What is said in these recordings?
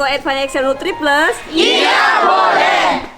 Denko Advanced Excel Nutri Plus? Iya, boleh.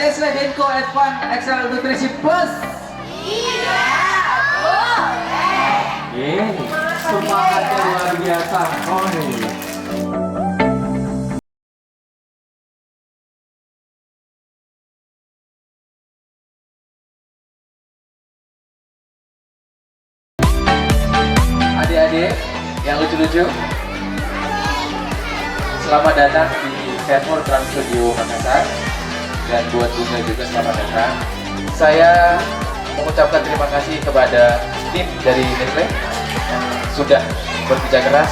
Nestle Denko Advanced Excel Nutrisi Plus. Iya, boleh. Semangatnya luar biasa. Oh, nih. Adik-adik yang lucu-lucu, selamat datang di Carrefour Trans Studio Makassar. Dan buat Bunga juga selamat datang. Saya mengucapkan terima kasih kepada tim dari Nestle yang sudah bekerja keras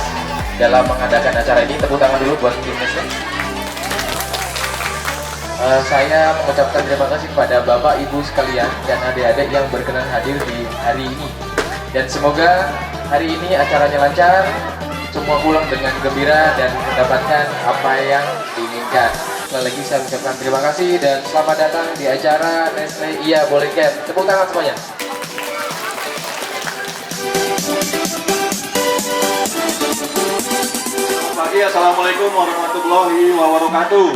dalam mengadakan acara ini. Tepuk tangan dulu buat tim Nestle. Saya mengucapkan terima kasih kepada Bapak Ibu sekalian dan adik-adik yang berkenan hadir di hari ini. Dan semoga hari ini acaranya lancar, semua pulang dengan gembira dan mendapatkan apa yang diinginkan. Sekali lagi saya ucapkan terima kasih dan selamat datang di acara Nestle Iya Boleh Camp. Tepuk tangan semuanya. Selamat pagi, assalamualaikum warahmatullahi wabarakatuh.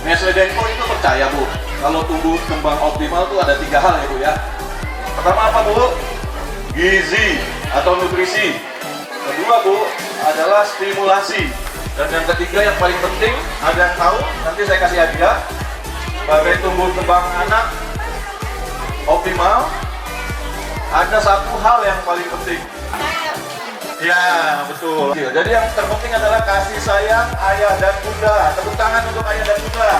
Nestle Denko itu percaya Bu, kalau tumbuh kembang optimal itu ada 3 hal ya Bu ya. Pertama apa Bu? Gizi atau nutrisi. Kedua Bu, adalah stimulasi. Dan yang ketiga yang paling penting, ada yang tahu, nanti saya kasih hadiah. Sebagai tumbuh kembang anak optimal, ada satu hal yang paling penting. Ya, betul. Jadi yang terpenting adalah kasih sayang ayah dan bunda. Tepuk tangan untuk ayah dan bunda.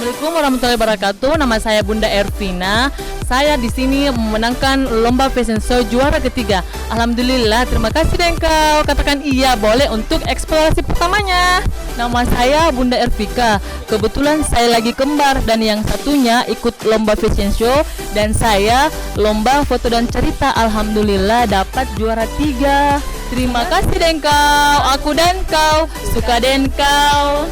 Assalamualaikum warahmatullahi wabarakatuh. Nama saya Bunda Ervina. Saya di sini memenangkan lomba fashion show juara ketiga. Alhamdulillah, terima kasih deh kau. Katakan iya boleh untuk eksplorasi pertamanya. Nama saya Bunda Ervika. Kebetulan saya lagi kembar dan yang satunya ikut lomba fashion show dan saya lomba foto dan cerita. Alhamdulillah dapat juara 3. Terima kasih deh kau. Aku dan kau suka den kau.